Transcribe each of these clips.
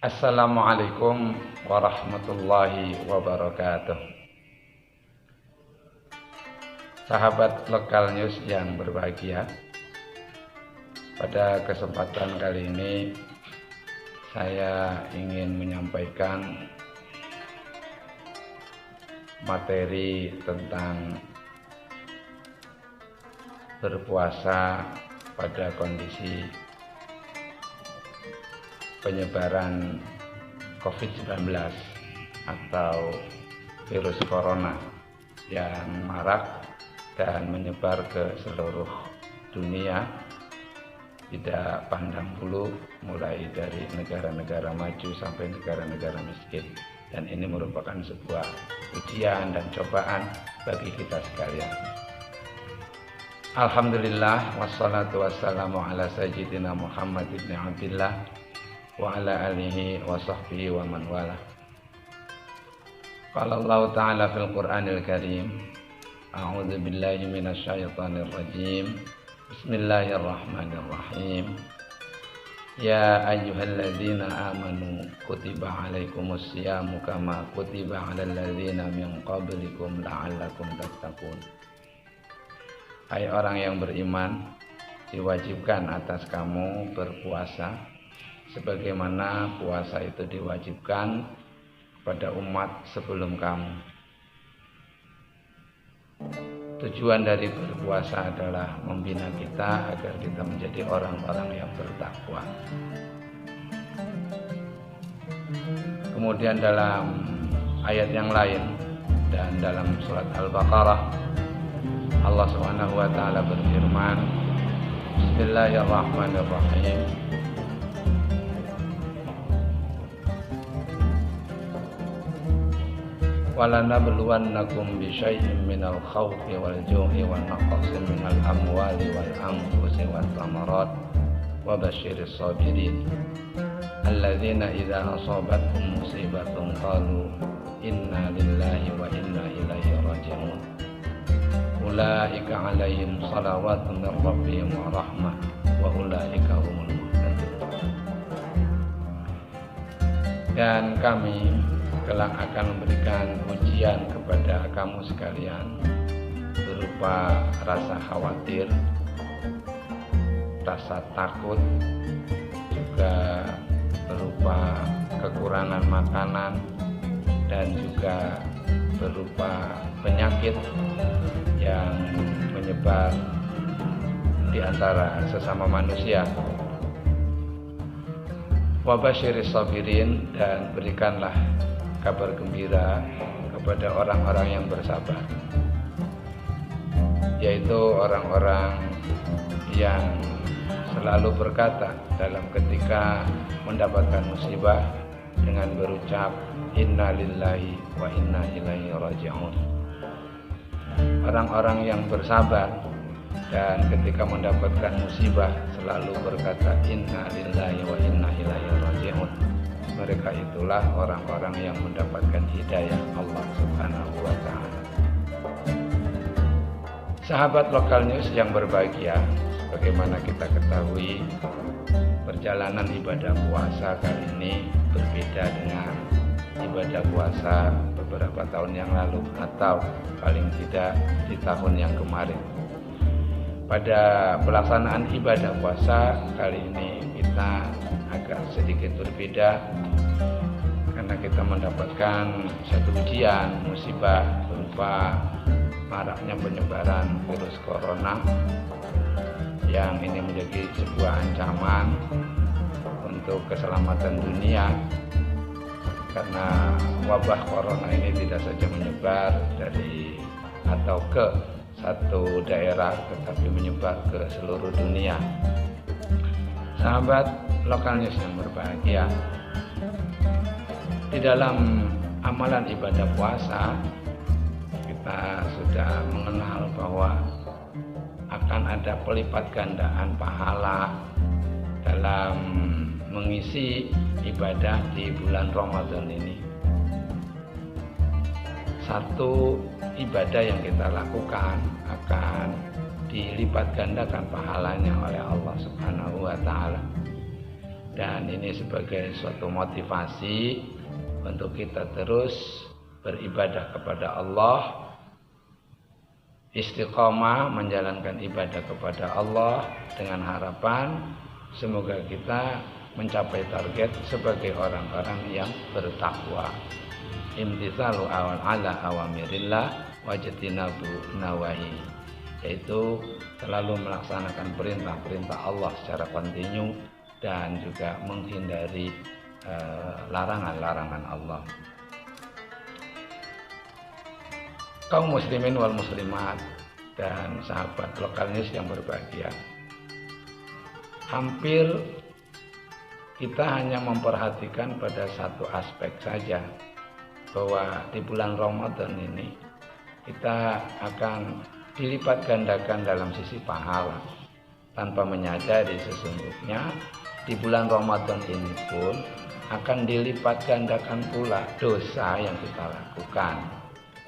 Assalamualaikum warahmatullahi wabarakatuh. Sahabat Lokal News yang berbahagia, pada kesempatan kali ini saya ingin menyampaikan materi tentang berpuasa pada kondisi penyebaran COVID-19 atau virus corona yang marak dan menyebar ke seluruh dunia, tidak pandang bulu, mulai dari negara-negara maju sampai negara-negara miskin. Dan ini merupakan sebuah ujian dan cobaan bagi kita sekalian. Alhamdulillah, wassalatu wassalamu ala sayyidina Muhammad ibn Abdillah wa ala alihi wa sahbihi wa man wala. Qala Allah Ta'ala fil Qur'anil Karim, a'udzu billahi minasy syaithanir rajim. Bismillahirrahmanirrahim. Ya ayyuhalladzina amanu kutiba alaikumus syamu kama kutiba alal ladzina min qablikum la'allakum tattaqun. Hai orang yang beriman, diwajibkan atas kamu berpuasa sebagaimana puasa itu diwajibkan kepada umat sebelum kamu. Tujuan dari berpuasa adalah membina kita agar kita menjadi orang-orang yang bertakwa. Kemudian dalam ayat yang lain dan dalam surat Al-Baqarah, Allah Subhanahu wa taala berfirman, Bismillahirrahmanirrahim. وَلَنَبْلُوَنَّكُمْ بِشَيْءٍ مِّنَ الْخَوْفِ وَالْجُوعِ وَنَقْصٍ مِّنَ الْأَمْوَالِ وَالْأَنفُسِ وَالثَّمَرَاتِ وَبَشِّرِ الصَّابِرِينَ الَّذِينَ إِذَا أَصَابَتْهُم مُّصِيبَةٌ قَالُوا إِنَّا لِلَّهِ وَإِنَّا إِلَيْهِ رَاجِعُونَ أُولَٰئِكَ عَلَيْهِمْ صَلَوَاتٌ مِّن رَّبِّهِمْ وَرَحْمَةٌ وَأُولَٰئِكَ هُمُ الْمُهْتَدُونَ. Dan kami kelak akan memberikan ujian kepada kamu sekalian berupa rasa khawatir, rasa takut, juga berupa kekurangan makanan, dan juga berupa penyakit yang menyebar di antara sesama manusia. Wabasyiris sabirin, dan berikanlah kabar gembira kepada orang-orang yang bersabar, yaitu orang-orang yang selalu berkata dalam ketika mendapatkan musibah dengan berucap inna lillahi wa inna ilaihi raji'un. Orang-orang yang bersabar dan ketika mendapatkan musibah selalu berkata inna lillahi wa inna ilaihi raji'un. Mereka itulah orang-orang yang mendapatkan hidayah Allah Subhanahu wa ta'ala. Sahabat Lokal News yang berbahagia, sebagaimana kita ketahui, perjalanan ibadah puasa kali ini berbeda dengan ibadah puasa beberapa tahun yang lalu, atau paling tidak di tahun yang kemarin. Pada pelaksanaan ibadah puasa kali ini kita agak sedikit berbeda karena kita mendapatkan satu ujian, musibah berupa maraknya penyebaran virus corona yang ini menjadi sebuah ancaman untuk keselamatan dunia, karena wabah corona ini tidak saja menyebar dari atau ke satu daerah tetapi menyebar ke seluruh dunia. Sahabat Lokal News yang berbahagia, di dalam amalan ibadah puasa kita sudah mengenal bahwa akan ada pelipat gandaan pahala dalam mengisi ibadah di bulan Ramadan ini. Satu ibadah yang kita lakukan akan dilipat gandakan pahalanya oleh Allah Subhanahu wa ta'ala. dan ini sebagai suatu motivasi untuk kita terus beribadah kepada Allah, istiqomah menjalankan ibadah kepada Allah dengan harapan semoga kita mencapai target sebagai orang-orang yang bertakwa. Imtitsalu ala awamirillah wajtinabu nawahi, yaitu selalu melaksanakan perintah-perintah Allah secara kontinu dan juga menghindari larangan-larangan Allah. Kaum muslimin wal muslimat dan sahabat lokal news yang berbahagia, hampir kita hanya memperhatikan pada satu aspek saja, bahwa di bulan Ramadan ini kita akan dilipat gandakan dalam sisi pahala, tanpa menyadari sesungguhnya di bulan Ramadan ini pun akan dilipat gandakan pula dosa yang kita lakukan.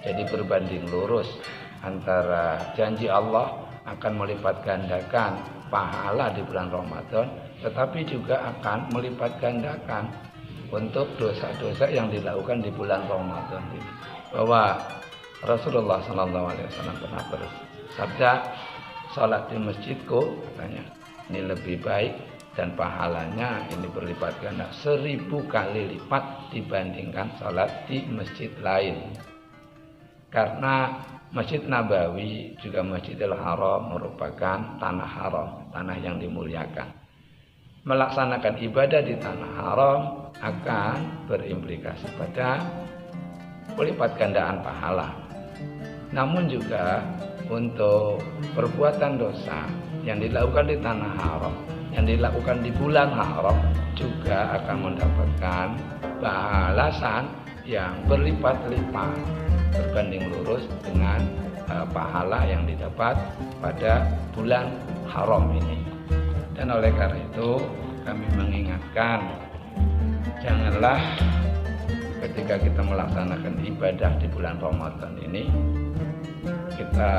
Jadi berbanding lurus antara janji Allah akan melipat gandakan pahala di bulan Ramadan, tetapi juga akan melipat gandakan untuk dosa-dosa yang dilakukan di bulan Ramadan ini. Bahwa Rasulullah SAW pernah bersabda, salat di masjidku, katanya, ini lebih baik dan pahalanya ini berlipat ganda 1000 kali lipat dibandingkan salat di masjid lain. Karena Masjid Nabawi juga Masjidil Haram merupakan tanah haram, tanah yang dimuliakan. Melaksanakan ibadah di tanah haram akan berimplikasi pada pelipat gandaan pahala. Namun juga untuk perbuatan dosa yang dilakukan di tanah haram, yang dilakukan di bulan haram juga akan mendapatkan balasan yang berlipat-lipat berbanding lurus dengan pahala yang didapat pada bulan haram ini. Dan oleh karena itu kami mengingatkan, janganlah ketika kita melaksanakan ibadah di bulan Ramadan ini kita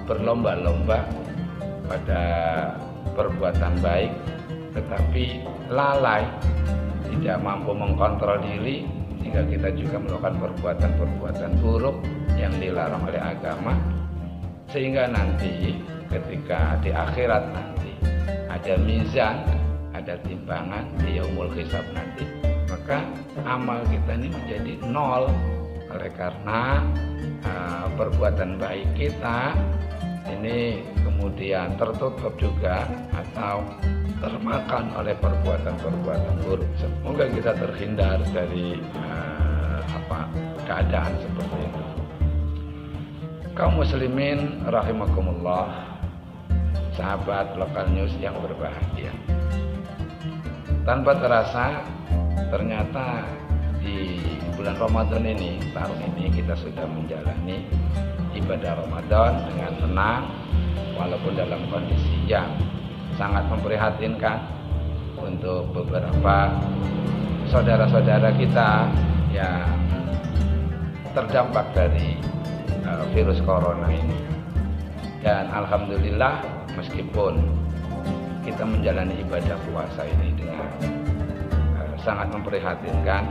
berlomba-lomba pada perbuatan baik, tetapi lalai, tidak mampu mengkontrol diri, jika kita juga melakukan perbuatan-perbuatan buruk yang dilarang oleh agama, sehingga nanti ketika di akhirat nanti ada mizan, ada timbangan di yaumul hisab nanti, maka amal kita ini menjadi nol, oleh karena perbuatan baik kita ini kemudian tertutup juga atau termakan oleh perbuatan-perbuatan buruk. Semoga kita terhindar dari keadaan seperti itu. Kaum muslimin rahimakumullah, sahabat lokal news yang berbahagia. Tanpa terasa ternyata di bulan Ramadan ini, tahun ini kita sudah menjalani ibadah Ramadan dengan tenang, walaupun dalam kondisi yang sangat memprihatinkan untuk beberapa saudara-saudara kita yang terdampak dari virus corona ini. Dan alhamdulillah, meskipun kita menjalani ibadah puasa ini dengan sangat memprihatinkan,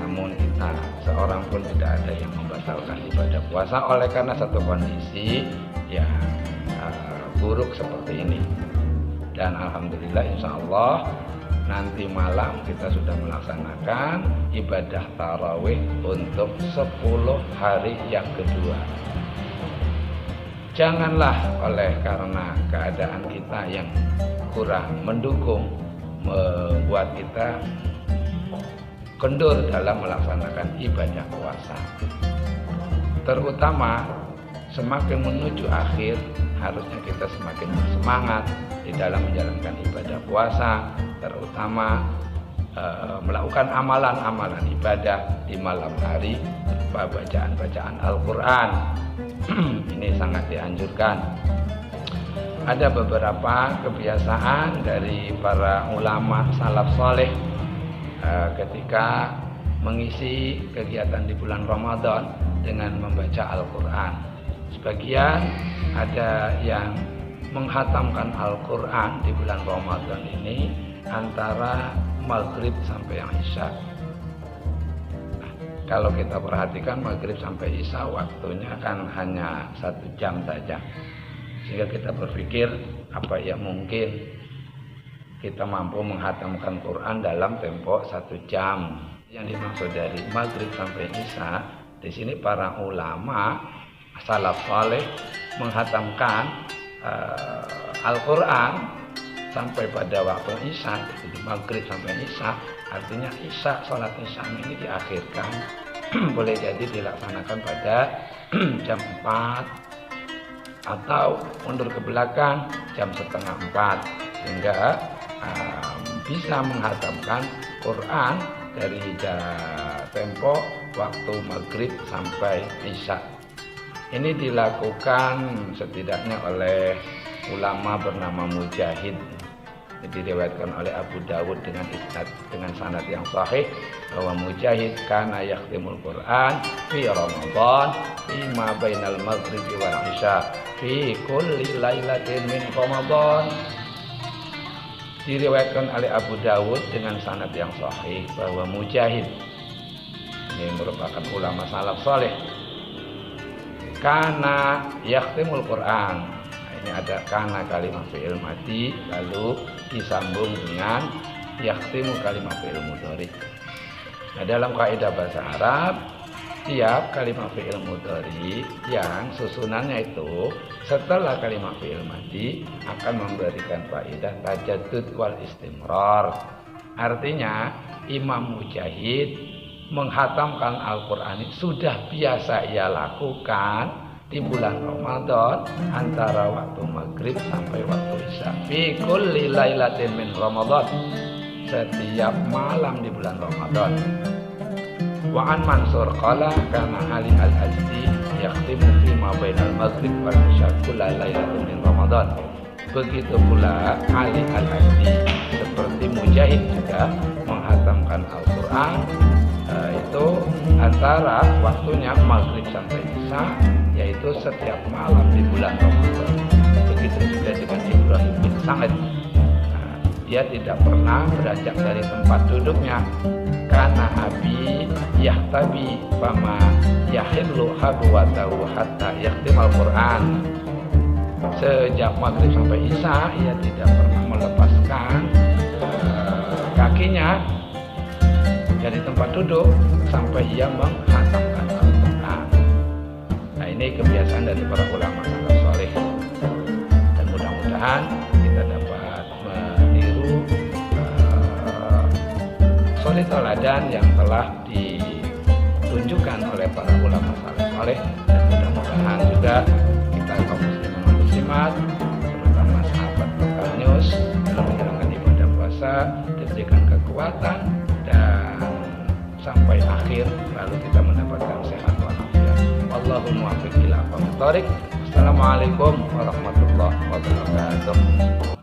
namun kita seorang pun tidak ada yang membatalkan ibadah puasa oleh karena satu kondisi yang buruk seperti ini. Dan alhamdulillah, insya Allah nanti malam kita sudah melaksanakan ibadah tarawih untuk 10 hari yang kedua. Janganlah oleh karena keadaan kita yang kurang mendukung membuat kita kendur dalam melaksanakan ibadah puasa. Terutama semakin menuju akhir, harusnya kita semakin bersemangat di dalam menjalankan ibadah puasa, terutama melakukan amalan-amalan ibadah di malam hari berupa bacaan-bacaan Al-Quran. Ini sangat dianjurkan. Ada beberapa kebiasaan dari para ulama salaf saleh ketika mengisi kegiatan di bulan Ramadan dengan membaca Al-Quran. Sebagian ada yang menghatamkan Al-Quran di bulan Ramadan ini antara maghrib sampai yang isya. Nah, kalau kita perhatikan maghrib sampai isya waktunya kan hanya 1 jam saja, sehingga kita berpikir apa ya mungkin kita mampu menghatamkan Quran dalam tempo 1 jam. Yang dimaksud dari maghrib sampai isya di sini para ulama salaf saleh menghatamkan Al-Quran sampai pada waktu isya, jadi maghrib sampai isya, artinya isya, sholat isya ini diakhirkan boleh jadi dilaksanakan pada jam 4 atau mundur ke belakang jam setengah 4, sehingga bisa menghatamkan Quran dari tempo waktu maghrib sampai isya. Ini dilakukan setidaknya oleh ulama bernama Mujahid. Jadi diriwayatkan oleh Abu Dawud dengan sanad yang sahih bahwa Mujahid kana yakhtimul Quran fi Ramadan fi ma bainal maghribi wal isya fi kulli lailatin min Ramadan. Diriwayatkan oleh Abu Dawud dengan sanad yang sahih bahwa Mujahid, ini merupakan ulama salaf saleh, kana yakhtimul Quran. Nah, ini ada kana kalimat fi'il madi lalu disambung dengan yakhtimu kalimat fi'il mudhari. Nah, dalam kaidah bahasa Arab, tiap kalimat fi'il mudhari yang susunannya itu setelah kalimat fi'il madi akan memberikan faedah tajaddud wal istimrar. Artinya Imam Mujahid menghatamkan Al-Quran sudah biasa ia lakukan di bulan Ramadan antara waktu maghrib sampai waktu isya fi kulli lailatin min Ramadan, setiap malam di bulan Ramadan. Wa an Mansur qala kana Ali al-Azdi yakhtimu fi ma bainal maghrib wal isya kulla lailatin min Ramadan. Begitu pula Ali al-Azdi seperti Mujahid juga menghatamkan Al-Quran itu antara waktunya maghrib sampai isya, yaitu setiap malam di bulan Ramadan. Begitu juga dengan Ibrahim bin Sa'id. Dia tidak pernah beranjak dari tempat duduknya. Karena abi yahtabi fama yahillu habwatahu hatta yakhtimal Quran. Sejak maghrib sampai isya ia tidak pernah melepaskan kakinya dari tempat duduk sampai ia menghatamkan Al-Quran. Nah, ini kebiasaan dari para ulama salaf saleh, dan mudah-mudahan kita dapat meniru suri teladan yang telah ditunjukkan oleh para ulama salaf saleh, dan mudah-mudahan juga kita kaum muslimin dan muslimat, terutama sahabat lokal news, dalam menjalankan ibadah puasa diberikan kekuatan dan sampai akhir, lalu kita mendapatkan sehat walafiat. Allahumma muwaffiq ila aqwamit thoriq. Assalamualaikum warahmatullahi wabarakatuh.